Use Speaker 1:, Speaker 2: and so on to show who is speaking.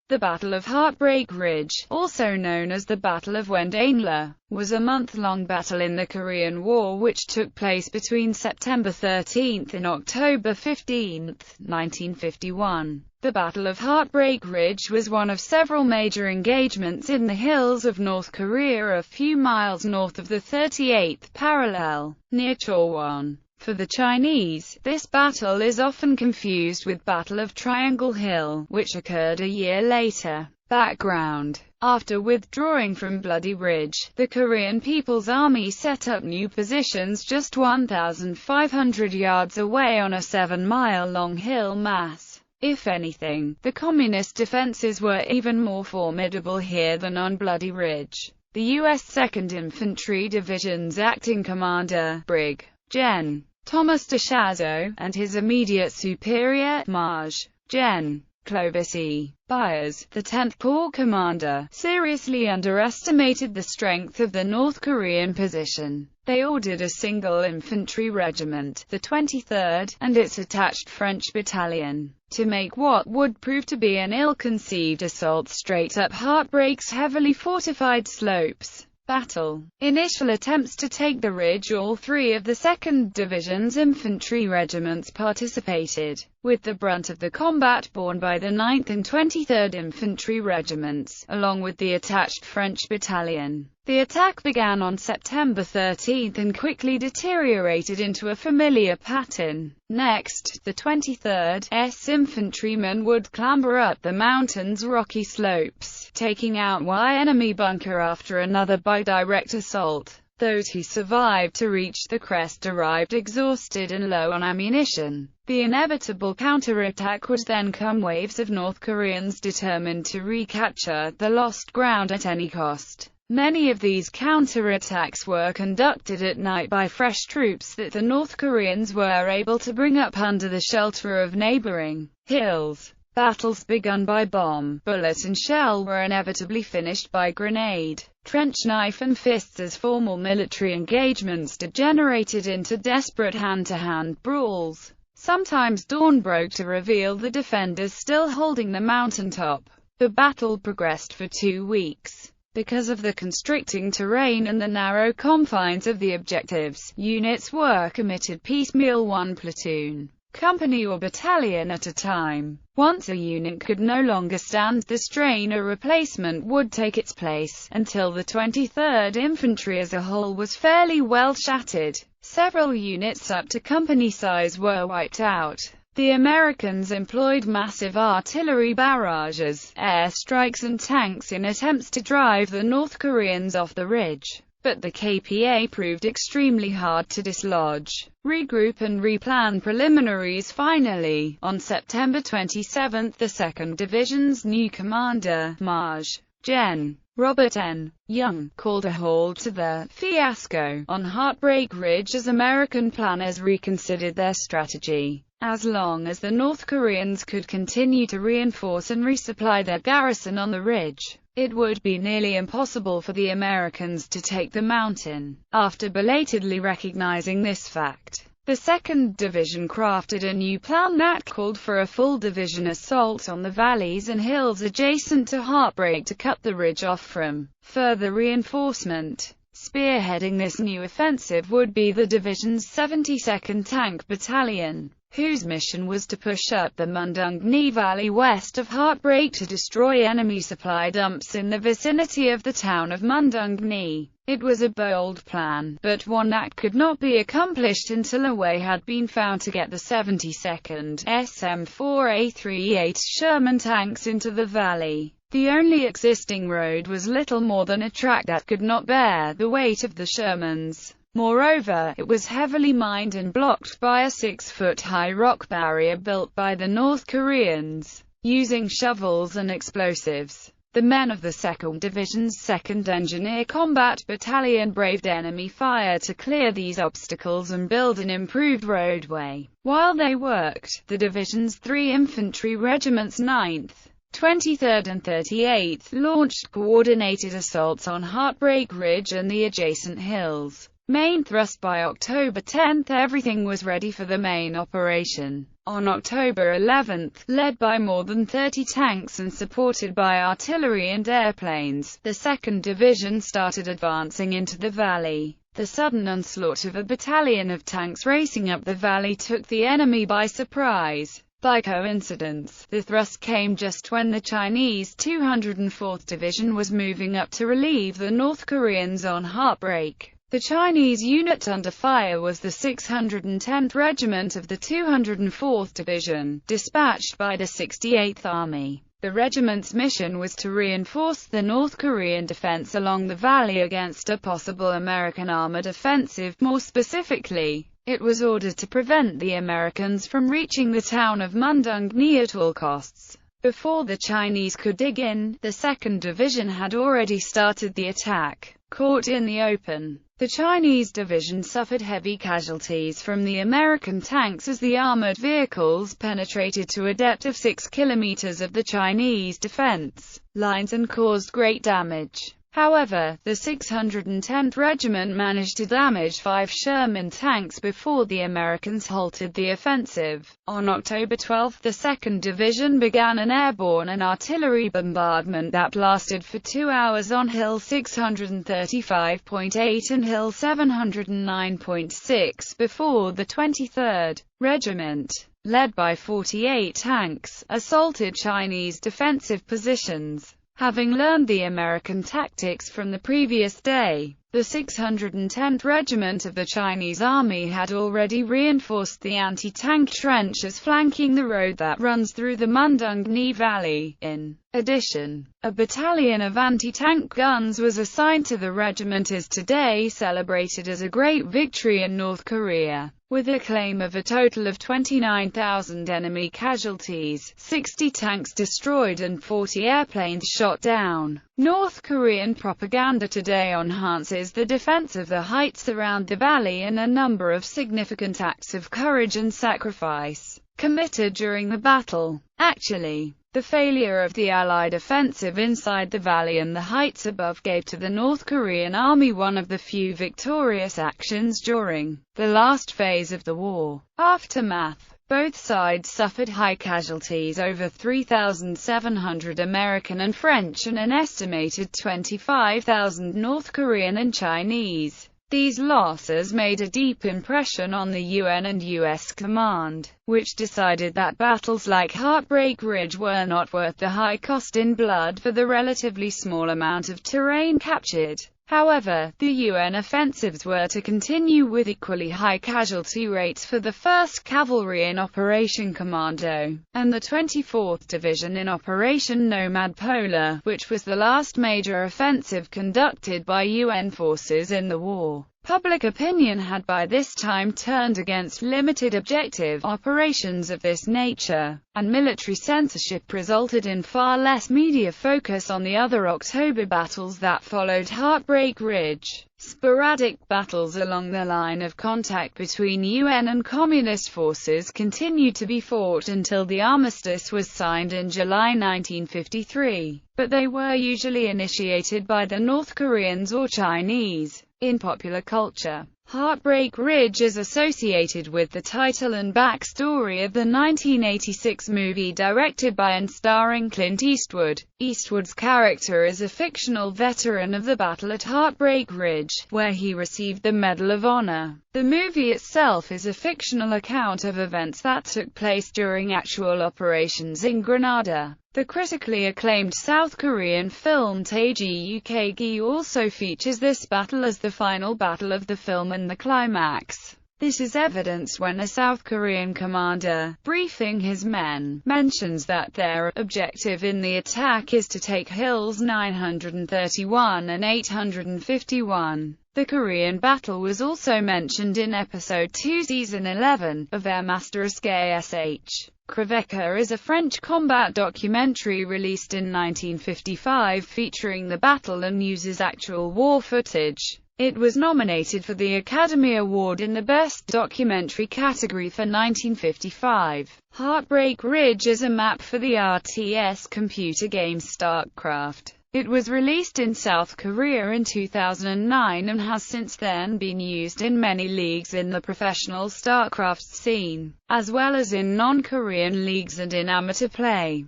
Speaker 1: The Battle of Heartbreak Ridge, also known as the Battle of Wendengli, was a month-long battle in the Korean War which took place between September 13 and October 15, 1951. The Battle of Heartbreak Ridge was one of several major engagements in the hills of North Korea a few miles north of the 38th parallel, near Chorwon. For the Chinese, this battle is often confused with Battle of Triangle Hill, which occurred a year later. Background: after withdrawing from Bloody Ridge, the Korean People's Army set up new positions just 1,500 yards away on a 7-mile-long hill mass. If anything, the Communist defenses were even more formidable here than on Bloody Ridge. The U.S. 2nd Infantry Division's acting commander, Brig. Gen. Thomas de Chazot, and his immediate superior, Maj. Gen. Clovis E. Byers, the 10th Corps commander, seriously underestimated the strength of the North Korean position. They ordered a single infantry regiment, the 23rd, and its attached French battalion, to make what would prove to be an ill-conceived assault straight up Heartbreak's heavily fortified slopes. Battle. Initial attempts to take the ridge. All three of the 2nd Division's infantry regiments participated, with the brunt of the combat borne by the 9th and 23rd Infantry Regiments, along with the attached French battalion. The attack began on September 13 and quickly deteriorated into a familiar pattern. Next, the 23rd infantrymen would clamber up the mountain's rocky slopes, taking out one enemy bunker after another by direct assault. Those who survived to reach the crest arrived exhausted and low on ammunition. The inevitable counterattack would then come. Waves of North Koreans determined to recapture the lost ground at any cost. Many of these counterattacks were conducted at night by fresh troops that the North Koreans were able to bring up under the shelter of neighboring hills. Battles begun by bomb, bullet and shell were inevitably finished by grenade, trench knife and fists as formal military engagements degenerated into desperate hand-to-hand brawls. Sometimes dawn broke to reveal the defenders still holding the mountaintop. The battle progressed for 2 weeks. Because of the constricting terrain and the narrow confines of the objectives, units were committed piecemeal, one platoon, company or battalion at a time. Once a unit could no longer stand the strain, a replacement would take its place, until the 23rd Infantry as a whole was fairly well shattered. Several units up to company size were wiped out. The Americans employed massive artillery barrages, airstrikes and tanks in attempts to drive the North Koreans off the ridge. But the KPA proved extremely hard to dislodge. Regroup and replan preliminaries. Finally, on September 27, the 2nd Division's new commander, Maj. Gen. Robert N. Young, called a halt to the fiasco on Heartbreak Ridge as American planners reconsidered their strategy. As long as the North Koreans could continue to reinforce and resupply their garrison on the ridge, it would be nearly impossible for the Americans to take the mountain. After belatedly recognizing this fact, the 2nd Division crafted a new plan that called for a full division assault on the valleys and hills adjacent to Heartbreak to cut the ridge off from further reinforcement. Spearheading this new offensive would be the division's 72nd Tank Battalion, whose mission was to push up the Wéndēnglǐ Valley west of Heartbreak to destroy enemy supply dumps in the vicinity of the town of Wéndēnglǐ. It was a bold plan, but one that could not be accomplished until a way had been found to get the 72nd SM-4A3 Sherman tanks into the valley. The only existing road was little more than a track that could not bear the weight of the Shermans. Moreover, it was heavily mined and blocked by a 6-foot-high rock barrier built by the North Koreans, using shovels and explosives. The men of the 2nd Division's 2nd Engineer Combat Battalion braved enemy fire to clear these obstacles and build an improved roadway. While they worked, the division's 3 infantry regiments, 9th, 23rd and 38th, launched coordinated assaults on Heartbreak Ridge and the adjacent hills. Main thrust. By October 10, everything was ready for the main operation. On October 11, led by more than 30 tanks and supported by artillery and airplanes, the 2nd Division started advancing into the valley. The sudden onslaught of a battalion of tanks racing up the valley took the enemy by surprise. By coincidence, the thrust came just when the Chinese 204th Division was moving up to relieve the North Koreans on Heartbreak. The Chinese unit under fire was the 610th Regiment of the 204th Division, dispatched by the 68th Army. The regiment's mission was to reinforce the North Korean defense along the valley against a possible American armored offensive. More specifically, it was ordered to prevent the Americans from reaching the town of Wendenglǐ at all costs. Before the Chinese could dig in, the 2nd Division had already started the attack. Caught in the open, the Chinese division suffered heavy casualties from the American tanks as the armored vehicles penetrated to a depth of 6 kilometers of the Chinese defense lines and caused great damage. However, the 610th Regiment managed to damage 5 Sherman tanks before the Americans halted the offensive. On October 12, the 2nd Division began an airborne and artillery bombardment that lasted for 2 hours on Hill 635.8 and Hill 709.6 before the 23rd Regiment, led by 48 tanks, assaulted Chinese defensive positions. Having learned the American tactics from the previous day, the 610th Regiment of the Chinese Army had already reinforced the anti-tank trenches flanking the road that runs through the Wendengλǐ Valley. In addition, a battalion of anti-tank guns was assigned to the regiment. Is today celebrated as a great victory in North Korea, with a claim of a total of 29,000 enemy casualties, 60 tanks destroyed and 40 airplanes shot down. North Korean propaganda today enhances the defense of the heights around the valley and a number of significant acts of courage and sacrifice committed during the battle. Actually, the failure of the Allied offensive inside the valley and the heights above gave to the North Korean army one of the few victorious actions during the last phase of the war. Aftermath. Both sides suffered high casualties, over 3,700 American and French and an estimated 25,000 North Korean and Chinese. These losses made a deep impression on the UN and US command, which decided that battles like Heartbreak Ridge were not worth the high cost in blood for the relatively small amount of terrain captured. However, the UN offensives were to continue with equally high casualty rates for the 1st Cavalry in Operation Commando, and the 24th Division in Operation Nomad Polar, which was the last major offensive conducted by UN forces in the war. Public opinion had by this time turned against limited objective operations of this nature, and military censorship resulted in far less media focus on the other October battles that followed Heartbreak Ridge. Sporadic battles along the line of contact between UN and Communist forces continued to be fought until the armistice was signed in July 1953, but they were usually initiated by the North Koreans or Chinese. In popular culture, Heartbreak Ridge is associated with the title and backstory of the 1986 movie directed by and starring Clint Eastwood. Eastwood's character is a fictional veteran of the battle at Heartbreak Ridge, where he received the Medal of Honor. The movie itself is a fictional account of events that took place during actual operations in Grenada. The critically acclaimed South Korean film Taegukgi also features this battle as the final battle of the film and the climax. This is evidenced when a South Korean commander, briefing his men, mentions that their objective in the attack is to take hills 931 and 851. The Korean battle was also mentioned in Episode 2 Season 11 of Airmaster Sh. Crèvecœur is a French combat documentary released in 1955 featuring the battle and uses actual war footage. It was nominated for the Academy Award in the Best Documentary category for 1955. Heartbreak Ridge is a map for the RTS computer game StarCraft. It was released in South Korea in 2009 and has since then been used in many leagues in the professional StarCraft scene, as well as in non-Korean leagues and in amateur play.